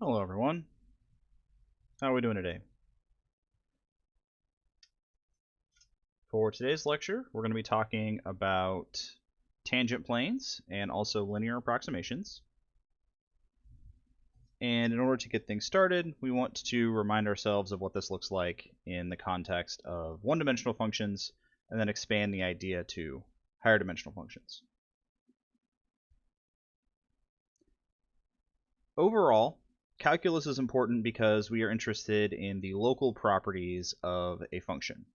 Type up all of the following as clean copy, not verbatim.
Hello everyone. How are we doing today? For today's lecture, we're going to be talking about tangent planes and also linear approximations. And in order to get things started, we want to remind ourselves of what this looks like in the context of one-dimensional functions, and then expand the idea to higher dimensional functions. Overall, calculus is important because we are interested in the local properties of a function.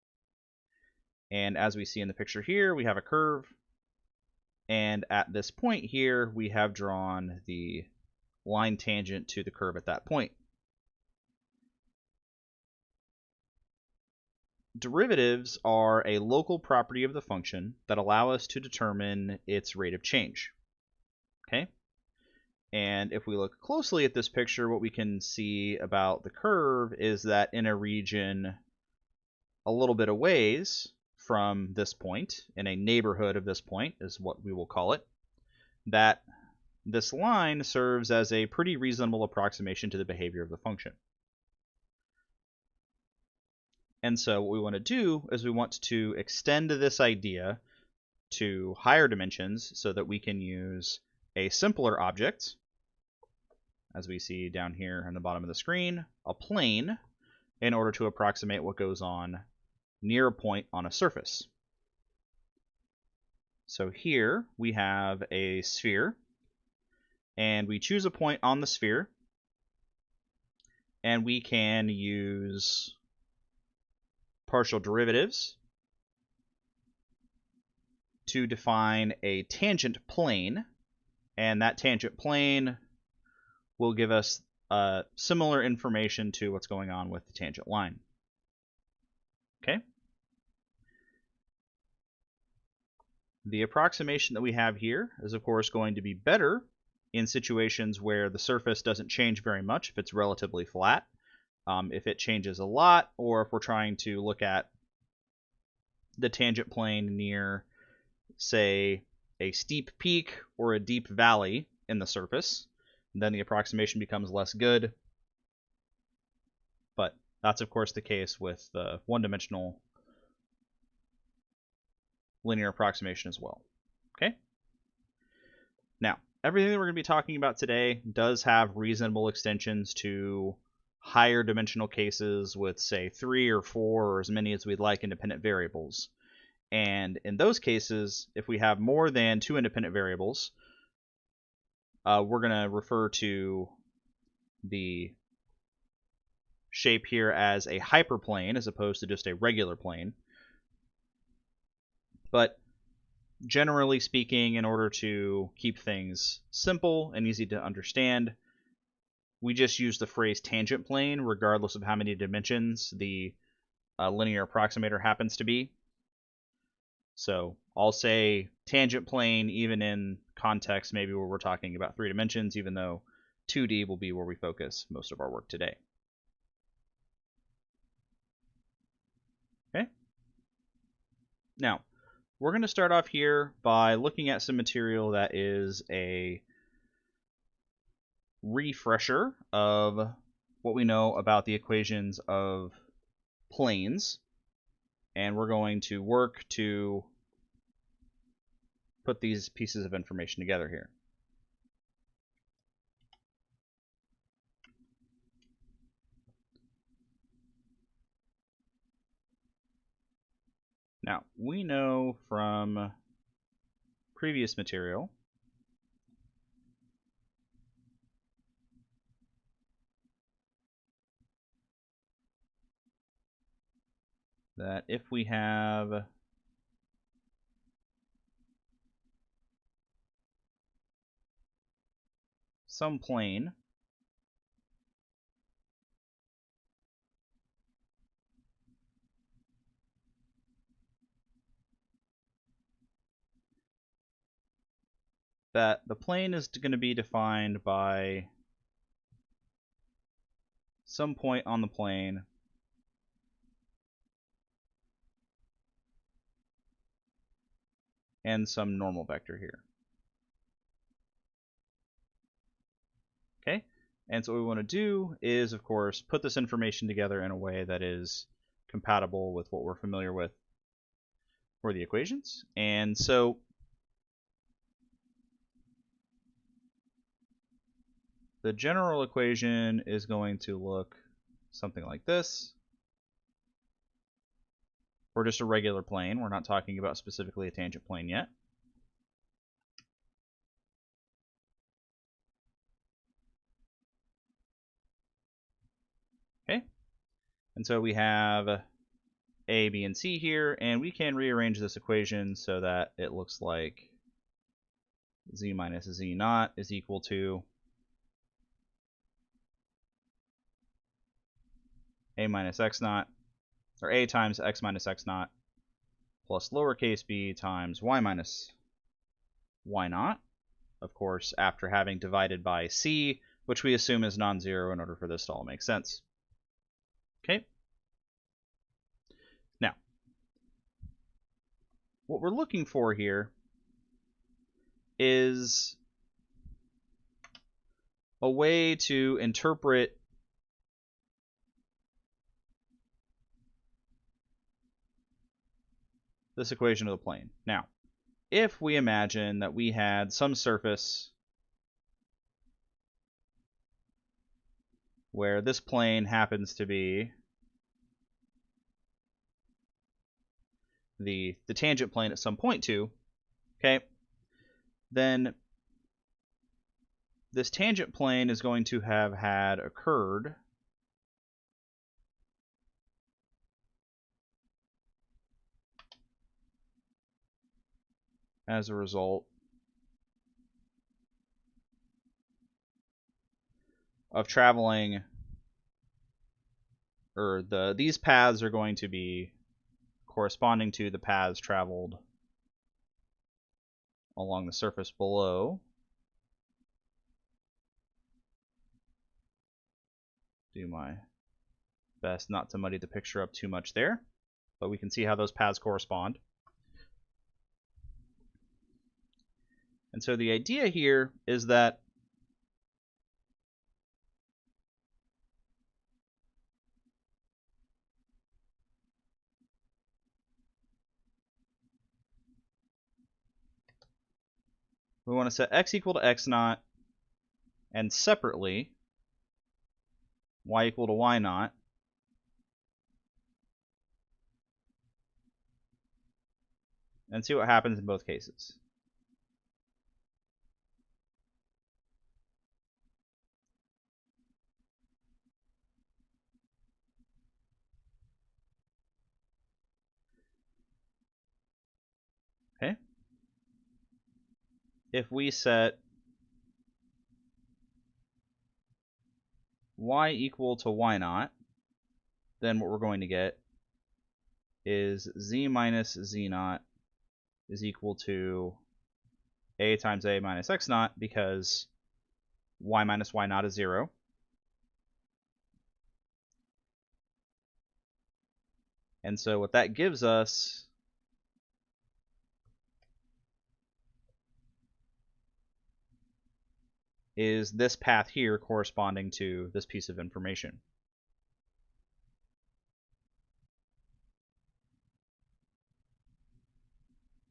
And as we see in the picture here, we have a curve. And at this point here, we have drawn the line tangent to the curve at that point. Derivatives are a local property of the function that allow us to determine its rate of change. Okay? And if we look closely at this picture, what we can see about the curve is that in a region a little bit away from this point, in a neighborhood of this point is what we will call it, that this line serves as a pretty reasonable approximation to the behavior of the function. And so what we want to do is we want to extend this idea to higher dimensions so that we can use a simpler object, as we see down here on the bottom of the screen, a plane, in order to approximate what goes on near a point on a surface. So here we have a sphere, and we choose a point on the sphere, and we can use partial derivatives to define a tangent plane, and that tangent plane will give us similar information to what's going on with the tangent line. Okay? The approximation that we have here is, of course, going to be better in situations where the surface doesn't change very much, if it's relatively flat. If it changes a lot, or if we're trying to look at the tangent plane near, say, a steep peak or a deep valley in the surface, then the approximation becomes less good. But that's, of course, the case with the one-dimensional linear approximation as well. Okay? Now, everything that we're going to be talking about today does have reasonable extensions to higher dimensional cases with, say, 3 or 4 or as many as we'd like independent variables. And in those cases, if we have more than 2 independent variables, we're going to refer to the shape here as a hyperplane as opposed to just a regular plane. But generally speaking, in order to keep things simple and easy to understand, we just use the phrase tangent plane regardless of how many dimensions the linear approximator happens to be. So I'll say tangent plane even in context maybe where we're talking about 3 dimensions, even though 2D will be where we focus most of our work today. Okay? Now, we're going to start off here by looking at some material that is a refresher of what we know about the equations of planes, and we're going to work to put these pieces of information together here. Now, we know from previous material that if we have some plane that the plane is going to be defined by some point on the plane and some normal vector here. Okay? And so what we want to do is, of course, put this information together in a way that is compatible with what we're familiar with for the equations. And so the general equation is going to look something like this. Or just a regular plane. We're not talking about specifically a tangent plane yet. Okay. And so we have A, B, and C here, and we can rearrange this equation so that it looks like z minus z naught is equal to a minus x naught, or a times x minus x naught, plus lowercase b times y minus y naught, of course, after having divided by c, which we assume is non-zero in order for this to all make sense. Okay. Now, what we're looking for here is a way to interpret this equation of the plane. Now, if we imagine that we had some surface where this plane happens to be the tangent plane at some point to, okay, then this tangent plane is going to have had occurred as a result of traveling, or these paths are going to be corresponding to the paths traveled along the surface below. Do my best not to muddy the picture up too much there, but we can see how those paths correspond. And so the idea here is that we want to set x equal to x naught, and separately y equal to y naught, and see what happens in both cases. Okay. If we set y equal to y naught, then what we're going to get is z minus z naught is equal to a times a minus x naught, because y minus y naught is 0. And so what that gives us is this path here corresponding to this piece of information.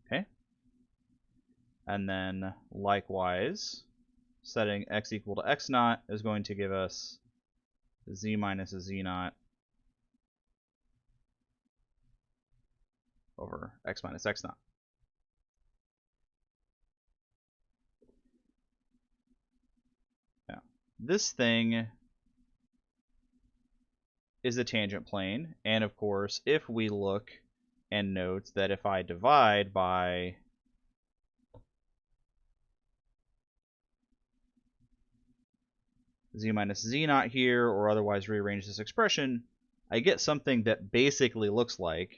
Okay. And then likewise, setting x equal to x naught is going to give us z minus z naught over x minus x naught. Now, this thing is a tangent plane, and of course, if we look and note that if I divide by z minus z naught here, or otherwise rearrange this expression, I get something that basically looks like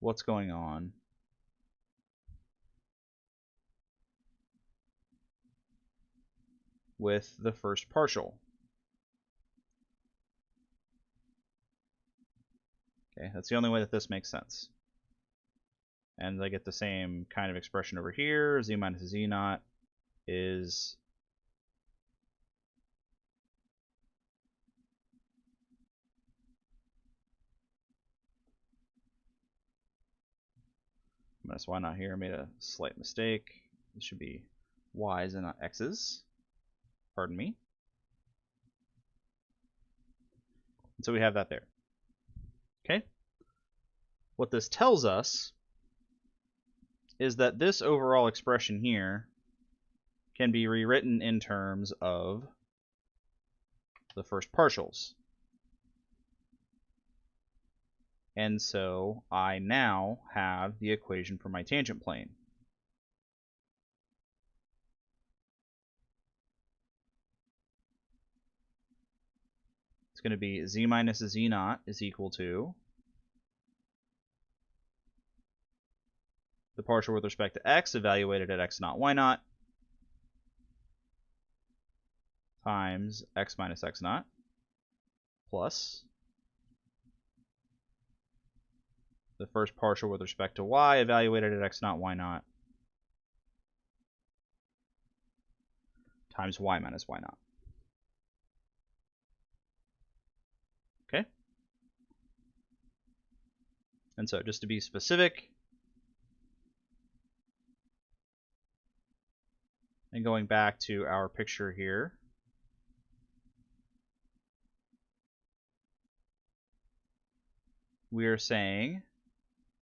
what's going on with the first partial. Okay, that's the only way that this makes sense. And I get the same kind of expression over here. Z minus z naught is minus y naught here. I made a slight mistake. This should be y's and not x's. Pardon me. And so we have that there. Okay. What this tells us is that this overall expression here can be rewritten in terms of the first partials. And so I now have the equation for my tangent plane. It's going to be z minus z naught is equal to the partial with respect to x evaluated at x naught y naught times x minus x naught plus the first partial with respect to y evaluated at x naught y naught times y minus y naught. Okay? And so just to be specific, and going back to our picture here, we are saying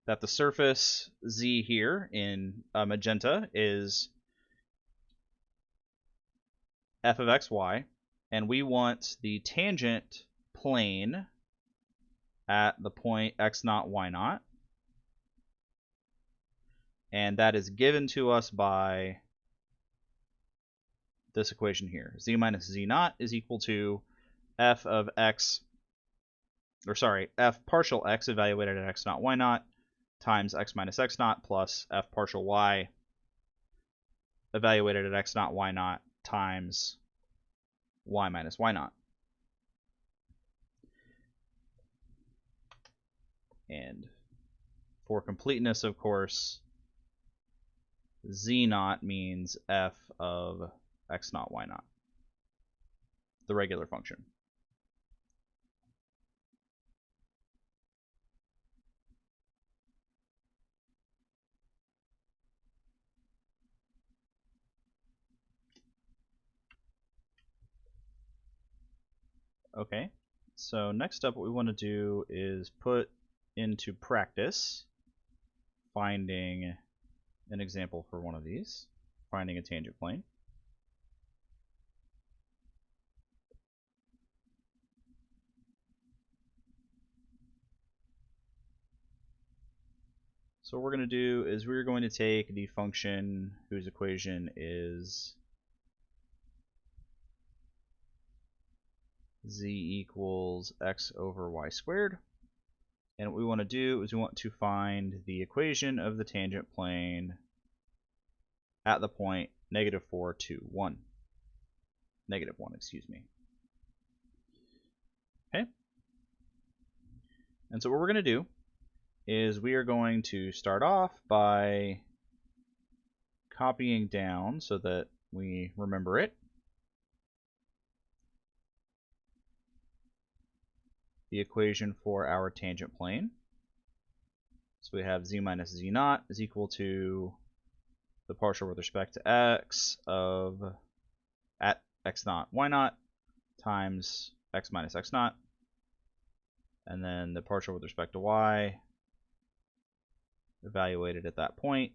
that the surface z here in magenta is f of xy, and we want the tangent plane at the point x naught y naught, and that is given to us by this equation here. Z minus z naught is equal to f of x, or sorry, f partial x evaluated at x naught y naught times x minus x naught plus f partial y evaluated at x naught y naught times y minus y naught. And for completeness, of course, z naught means f of x naught y naught, the regular function. Okay, so next up what we want to do is put into practice finding an example for one of these, finding a tangent plane. So what we're going to do is we're going to take the function whose equation is z equals x over y squared. And what we want to do is we want to find the equation of the tangent plane at the point -4, 2, 1. -1, excuse me. Okay? And so what we're going to do is we are going to start off by copying down so that we remember it the equation for our tangent plane. So we have z minus z naught is equal to the partial with respect to x of at x naught y naught times x minus x naught, and then the partial with respect to y evaluated at that point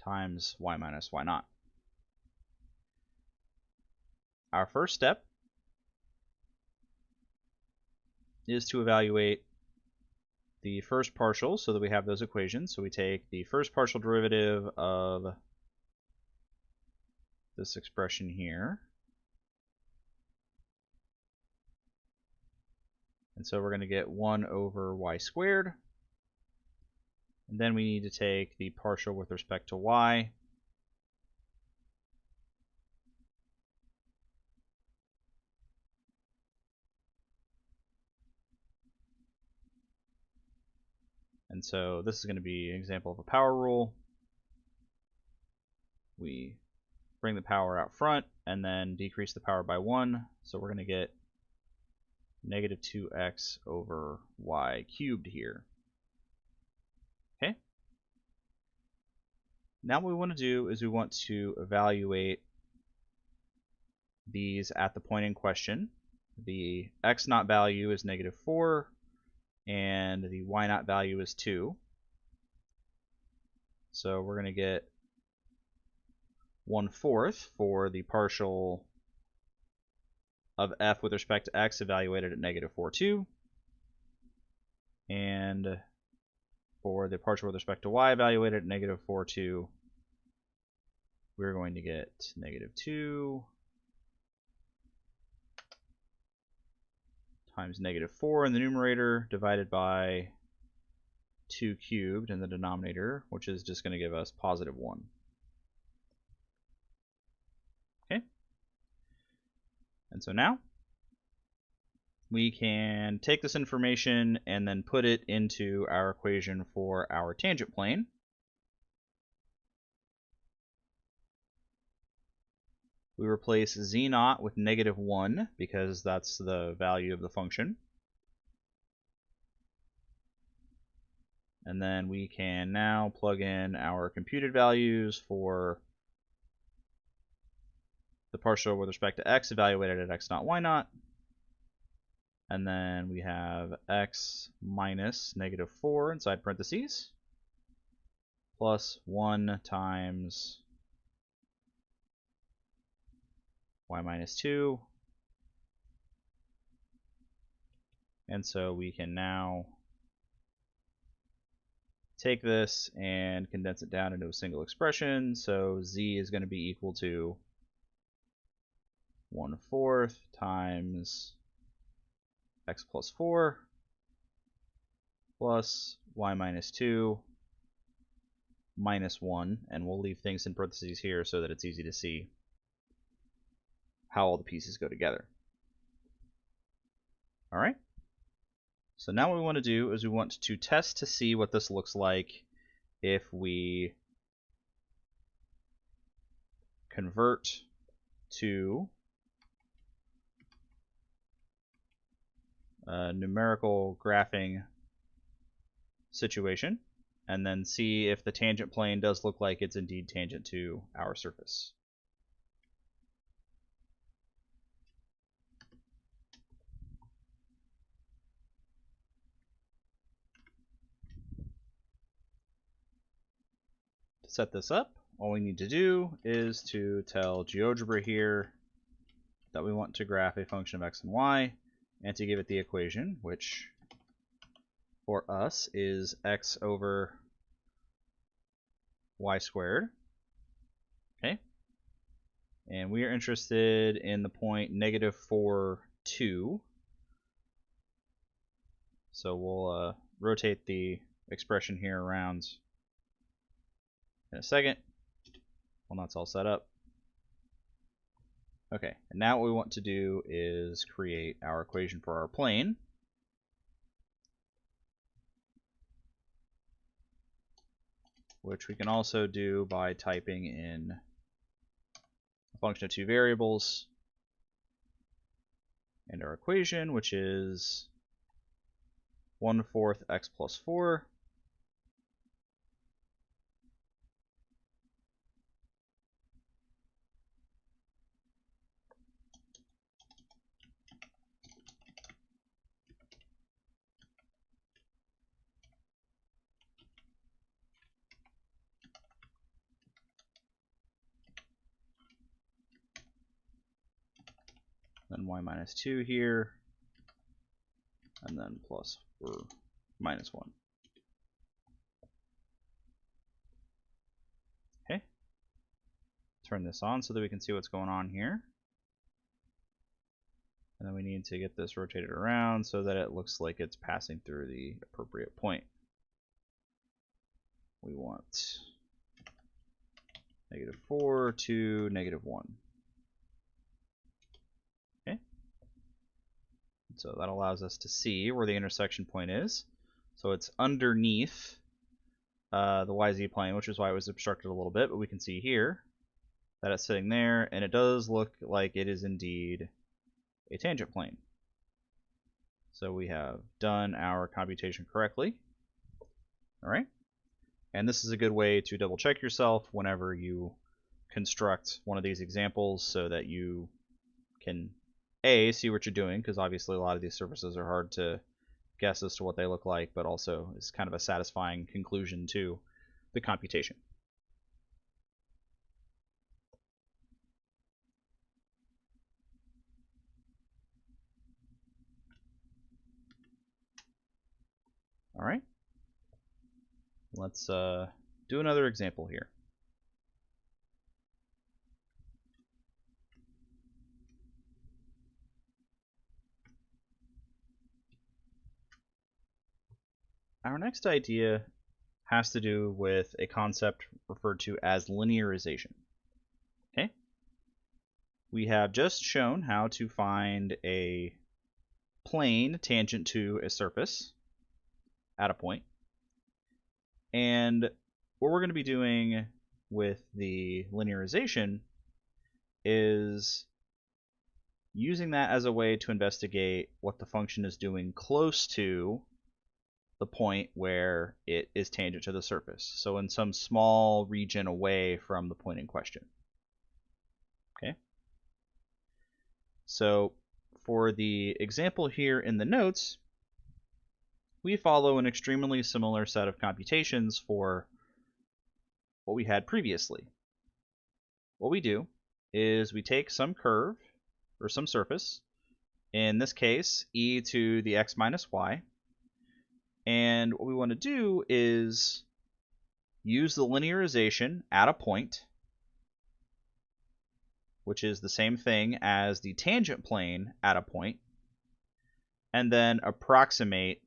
times y minus y naught. Our first step is to evaluate the first partial so that we have those equations. So we take the first partial derivative of this expression here. And so we're going to get 1 over y squared. And then we need to take the partial with respect to y. And so this is going to be an example of a power rule. We bring the power out front and then decrease the power by 1. So we're going to get -2x over y cubed here. Okay? Now what we want to do is we want to evaluate these at the point in question. The x naught value is -4 and the y naught value is 2. So we're going to get 1/4 for the partial of f with respect to x evaluated at -4, 2. And for the partial with respect to y evaluated at -4, 2, we're going to get -2 times -4 in the numerator divided by 2 cubed in the denominator, which is just going to give us +1. Okay? And so now we can take this information and then put it into our equation for our tangent plane. We replace z0 with -1 because that's the value of the function. And then we can now plug in our computed values for the partial with respect to x evaluated at x0, y0. And then we have x minus -4 inside parentheses plus 1 times y minus 2. And so we can now take this and condense it down into a single expression. So z is going to be equal to 1/4 times x plus 4 plus y minus 2 minus 1, and we'll leave things in parentheses here so that it's easy to see how all the pieces go together. All right. So now what we want to do is we want to test to see what this looks like if we convert to a numerical graphing situation, and then see if the tangent plane does look like it's indeed tangent to our surface. To set this up, all we need to do is to tell GeoGebra here that we want to graph a function of x and y, and to give it the equation, which for us is x over y squared. Okay, and we are interested in the point -4, 2. So we'll rotate the expression here around in a second when that's all set up. Okay, and now what we want to do is create our equation for our plane. Which we can also do by typing in a function of 2 variables and our equation, which is 1/4 x plus 4 then y minus 2 here, and then plus or minus 1. Okay, turn this on so that we can see what's going on here. And then we need to get this rotated around so that it looks like it's passing through the appropriate point. We want -4 to -1. Okay, so that allows us to see where the intersection point is. So it's underneath the YZ plane, which is why it was obstructed a little bit, but we can see here that it's sitting there, and it does look like it is indeed a tangent plane. So we have done our computation correctly. All right. And this is a good way to double check yourself whenever you construct one of these examples so that you can A, see what you're doing, because obviously a lot of these surfaces are hard to guess as to what they look like, but also it's kind of a satisfying conclusion to the computation. All right, let's do another example here. Our next idea has to do with a concept referred to as linearization. Okay? We have just shown how to find a plane tangent to a surface at a point. And what we're going to be doing with the linearization is using that as a way to investigate what the function is doing close to the point where it is tangent to the surface. So in some small region away from the point in question. Okay. So for the example here in the notes, we follow an extremely similar set of computations for what we had previously. What we do is we take some curve or some surface, in this case e to the x minus y, and what we want to do is use the linearization at a point, which is the same thing as the tangent plane at a point, and then approximate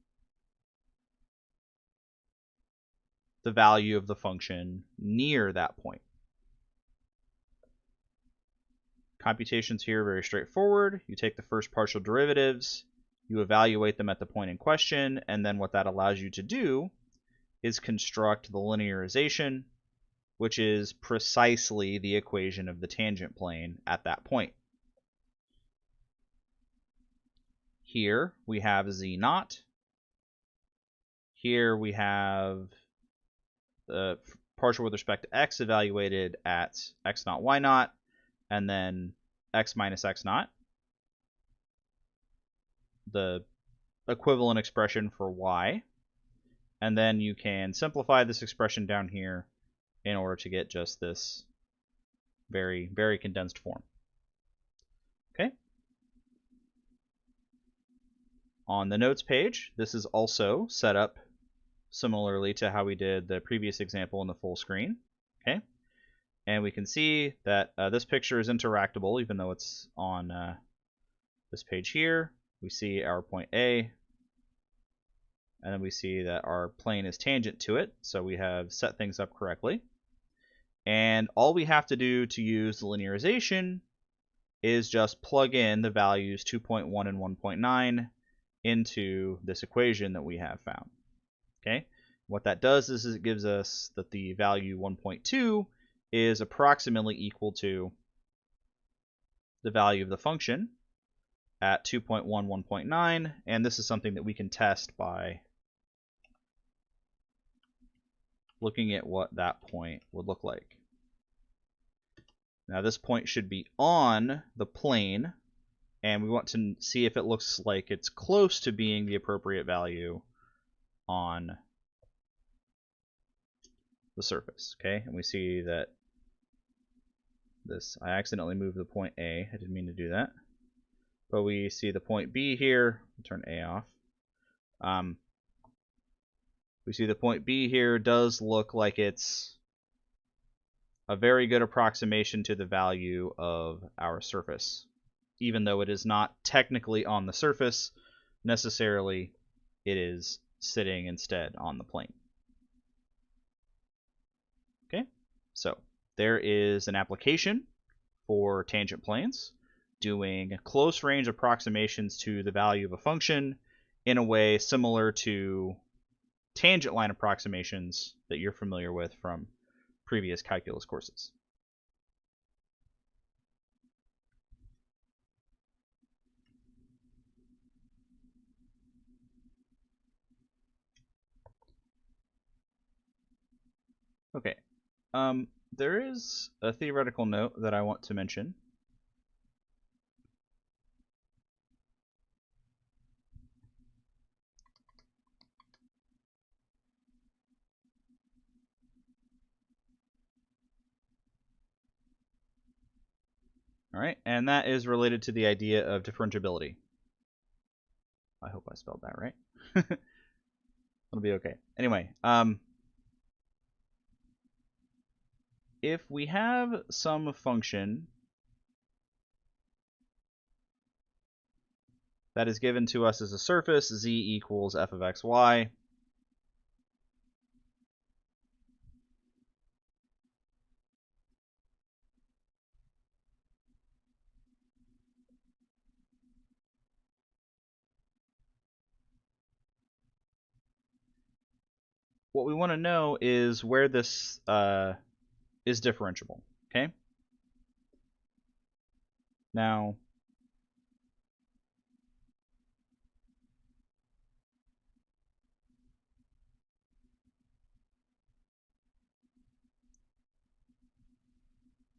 the value of the function near that point. Computations here are very straightforward. You take the first partial derivatives, you evaluate them at the point in question, and then what that allows you to do is construct the linearization, which is precisely the equation of the tangent plane at that point. Here we have z naught. Here we have the partial with respect to x evaluated at x naught, y naught, and then x minus x naught, the equivalent expression for y. And then you can simplify this expression down here in order to get just this very, very condensed form. Okay. On the notes page, this is also set up similarly to how we did the previous example in the full screen. Okay. And we can see that this picture is interactable, even though it's on this page here. We see our point A, and then we see that our plane is tangent to it, so we have set things up correctly. And all we have to do to use the linearization is just plug in the values 2.1 and 1.9 into this equation that we have found. Okay, what that does is it gives us that the value 1.2 is approximately equal to the value of the function at 2.1, 1.9, and this is something that we can test by looking at what that point would look like. Now this point should be on the plane, and we want to see if it looks like it's close to being the appropriate value on the surface. Okay, and we see that this, I accidentally moved the point A. I didn't mean to do that. But we see the point B here. I'll turn A off. We see the point B here does look like it's a very good approximation to the value of our surface. Even though it is not technically on the surface, necessarily it is sitting instead on the plane. Okay, so there is an application for tangent planes doing close range approximations to the value of a function in a way similar to tangent line approximations that you're familiar with from previous calculus courses. Okay. There is a theoretical note that I want to mention. All right, and that is related to the idea of differentiability. I hope I spelled that right. It'll be okay. Anyway, if we have some function that is given to us as a surface, z equals f of xy, what we want to know is where this is differentiable. Okay. Now,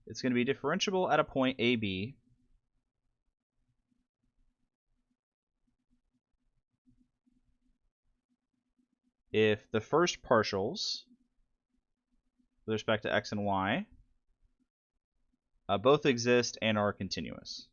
it's going to be differentiable at a point AB if the first partials with respect to x and y both exist and are continuous.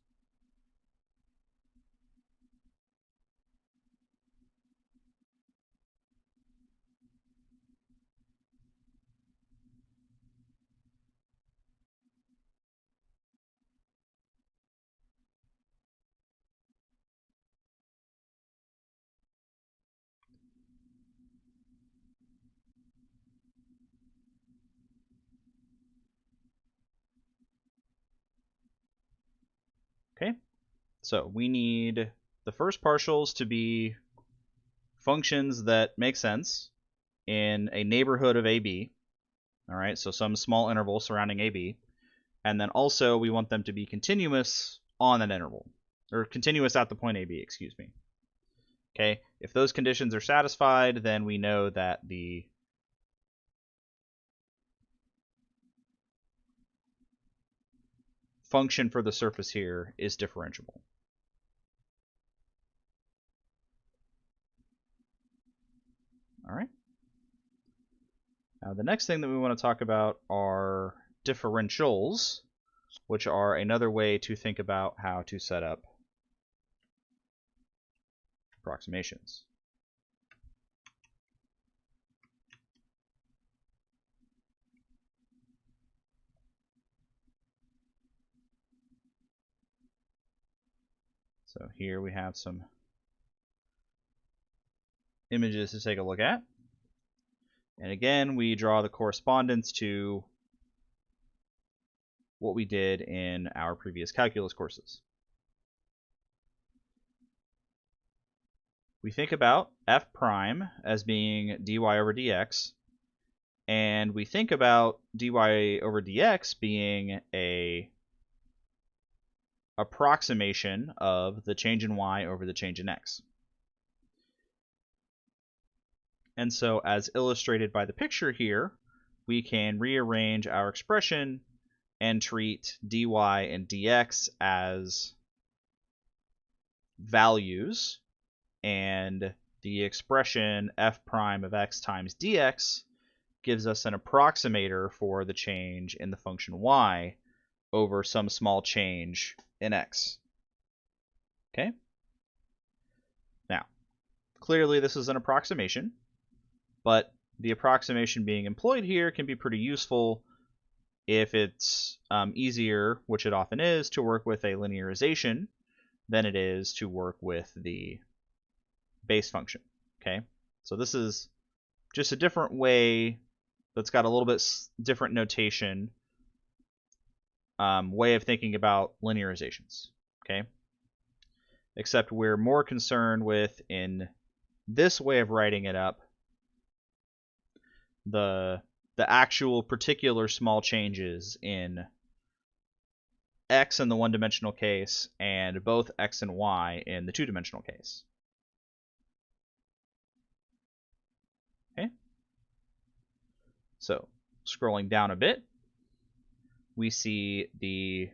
Okay, so we need the first partials to be functions that make sense in a neighborhood of AB. All right, so some small interval surrounding AB. And then also we want them to be continuous on that interval, or continuous at the point AB, excuse me. Okay, if those conditions are satisfied, then we know that the function for the surface here is differentiable. All right. Now the next thing that we want to talk about are differentials, which are another way to think about how to set up approximations. So here we have some images to take a look at. And again, we draw the correspondence to what we did in our previous calculus courses. We think about f prime as being dy over dx, and we think about dy over dx being a approximation of the change in y over the change in x. And so, as illustrated by the picture here, we can rearrange our expression and treat dy and dx as values, and the expression f prime of x times dx gives us an approximator for the change in the function y over some small change in x. Okay? Now, clearly this is an approximation, but the approximation being employed here can be pretty useful if it's easier, which it often is, to work with a linearization than it is to work with the base function. Okay, so this is just a different way that's got a little bit different notation, way of thinking about linearizations. Okay, except we're more concerned with, in this way of writing it up, the actual particular small changes in x in the one-dimensional case and both x and y in the two-dimensional case. Okay. So scrolling down a bit, we see the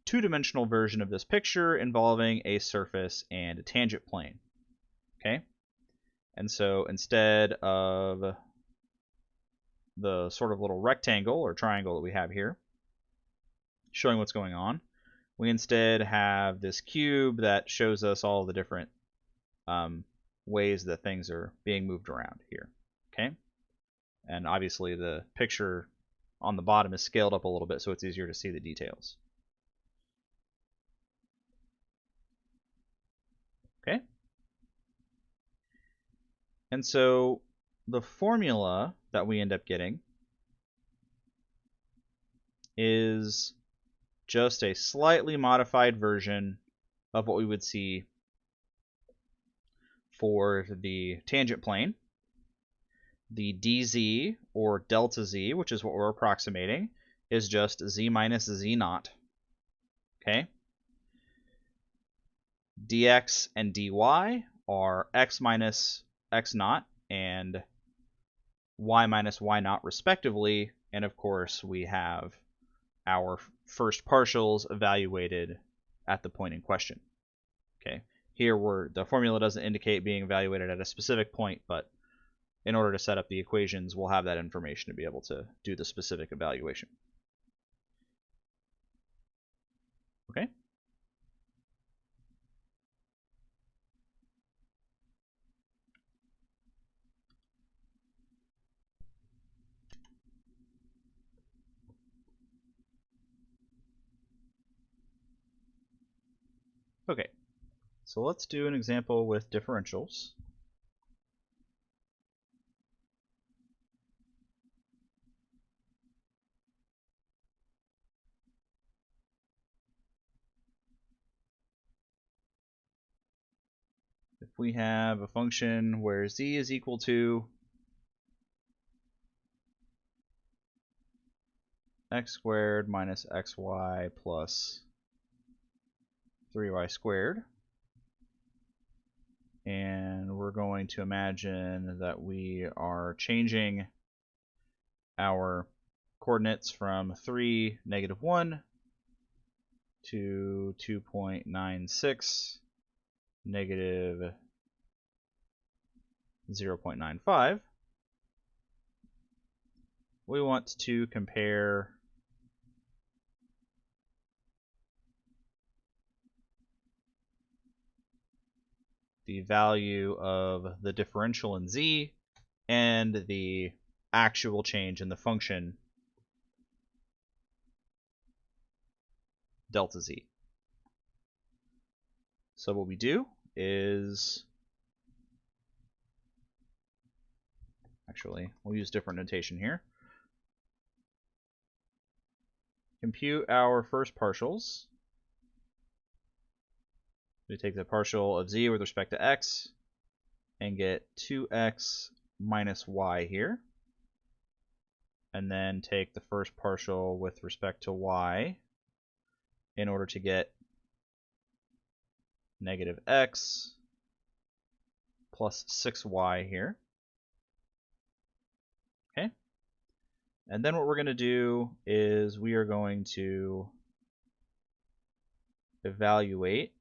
two-dimensional version of this picture involving a surface and a tangent plane. Okay? And so instead of the sort of little rectangle or triangle that we have here showing what's going on, we instead have this cube that shows us all the different ways that things are being moved around here. Okay? And obviously the picture on the bottom is scaled up a little bit so it's easier to see the details. Okay? And so the formula that we end up getting is just a slightly modified version of what we would see for the tangent plane. The dz, or delta z, which is what we're approximating, is just z minus z naught. Okay? dx and dy are x minus x naught and y minus y naught respectively, and of course we have our first partials evaluated at the point in question. Okay, here the formula doesn't indicate being evaluated at a specific point, but in order to set up the equations, we'll have that information to be able to do the specific evaluation. Okay. Okay, so let's do an example with differentials. If we have a function where z is equal to x squared minus xy plus 3y squared, and we're going to imagine that we are changing our coordinates from 3, negative 1 to 2.96, negative 0.95. We want to compare the value of the differential in z and the actual change in the function delta z. So what we do is, actually, we'll use different notation here. Compute our first partials. We take the partial of z with respect to x and get 2x minus y here. And then take the first partial with respect to y in order to get negative x plus 6y here. Okay. And then what we're going to do is we are going to evaluate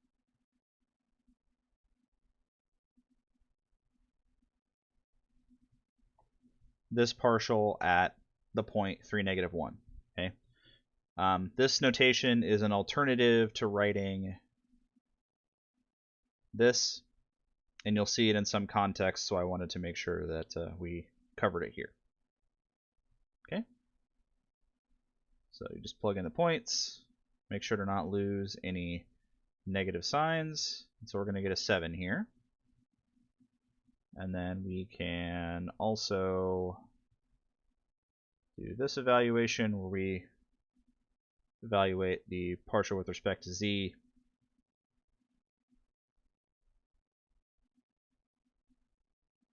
this partial at the point 3, negative 1. Okay. This notation is an alternative to writing this, and you'll see it in some context, so I wanted to make sure that we covered it here. Okay. So you just plug in the points, make sure to not lose any negative signs. So we're going to get a 7 here. And then we can also do this evaluation where we evaluate the partial with respect to z.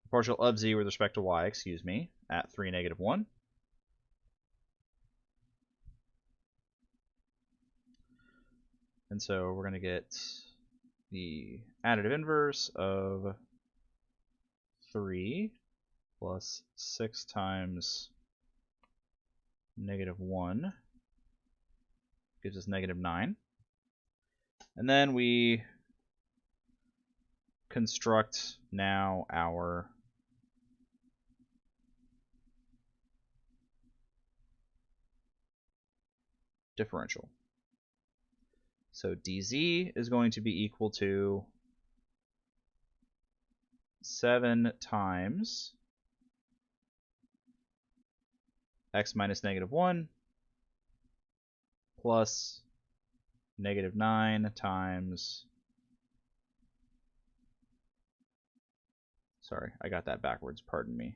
Partial of z with respect to y, excuse me, at 3, negative 1. And so we're going to get the additive inverse of 3 plus 6 times -1 gives us -9. And then we construct now our differential. So dz is going to be equal to 7 times x minus -1 plus -9 times, sorry, I got that backwards, pardon me.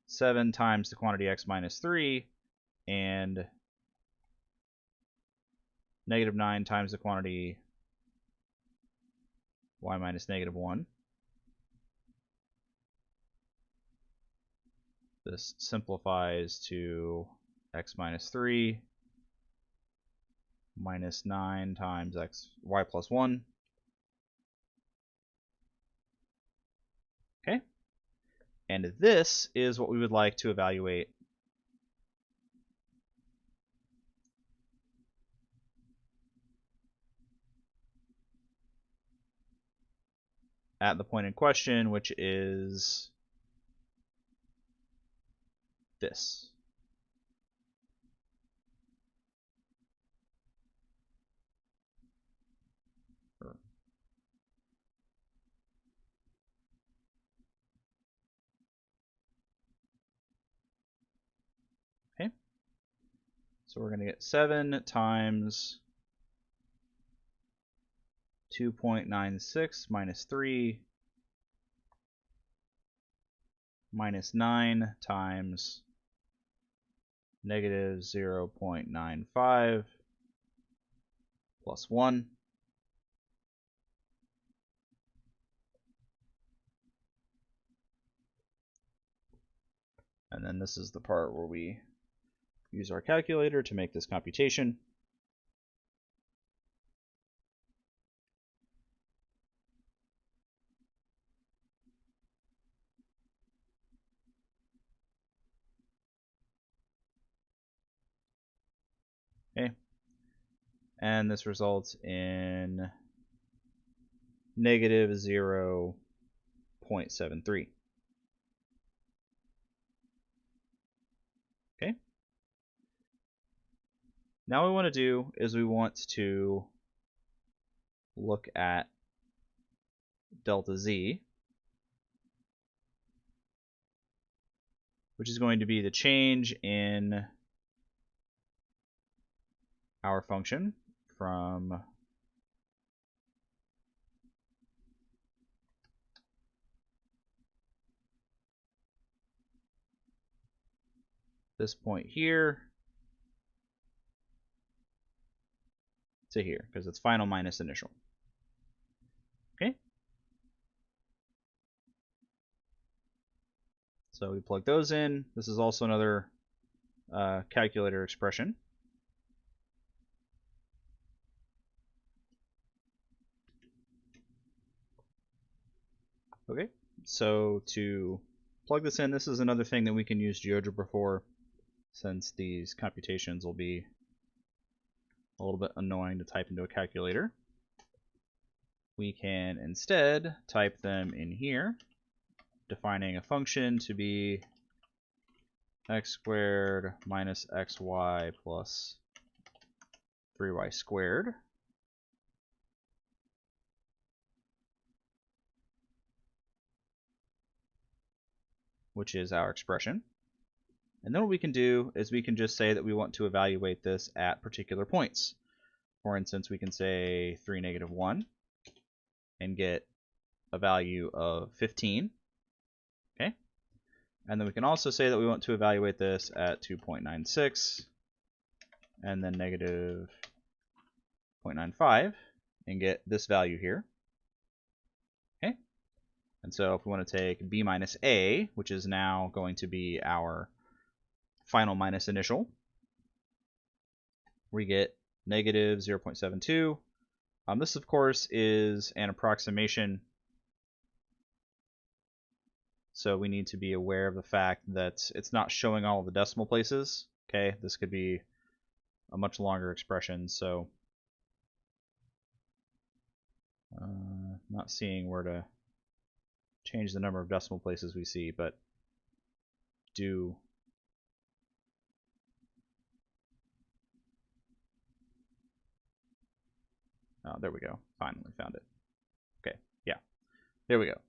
Seven times the quantity x minus 3 and -9 times the quantity y minus -1. This simplifies to x minus 3 minus 9 times y plus 1. Okay. And this is what we would like to evaluate at the point in question, which is this. Okay. So we're going to get 7 times 2.96 minus 3 minus 9 times -0.95 plus 1. And then this is the part where we use our calculator to make this computation. Okay. And this results in -0.73. Okay. Now what we want to do is we want to look at delta z, which is going to be the change in our function from this point here to here, because it's final minus initial. Okay. So we plug those in. This is also another calculator expression. Okay, so to plug this in, this is another thing that we can use GeoGebra for, since these computations will be a little bit annoying to type into a calculator. We can instead type them in here, defining a function to be x squared minus xy plus 3y squared. Which is our expression. And then what we can do is we can just say that we want to evaluate this at particular points. For instance, we can say 3, -1 and get a value of 15. Okay. And then we can also say that we want to evaluate this at 2.96 and then -0.95 and get this value here. Okay. And so if we want to take b minus a, which is now going to be our final minus initial, we get -0.72 This, of course, is an approximation, so we need to be aware of the fact that it's not showing all of the decimal places. Okay, this could be a much longer expression, so not seeing where to change the number of decimal places we see, but do there we go. Finally found it. Okay, yeah, there we go.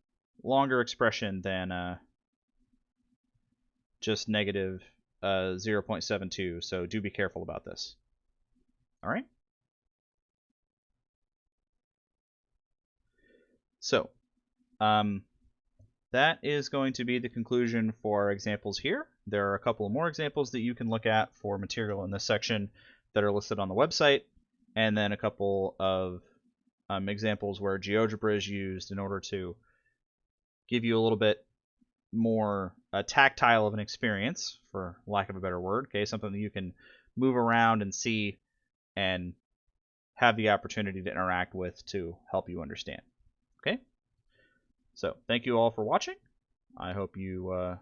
Longer expression than just negative 0.72, so do be careful about this. All right. So that is going to be the conclusion for examples here. There are a couple of more examples that you can look at for material in this section that are listed on the website, and then a couple of examples where GeoGebra is used in order to give you a little bit more tactile of an experience, for lack of a better word. Okay, something that you can move around and see and have the opportunity to interact with to help you understand. Okay, so thank you all for watching. I hope you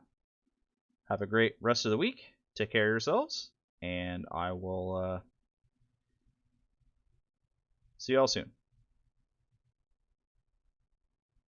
have a great rest of the week. Take care of yourselves, and I will see you all soon.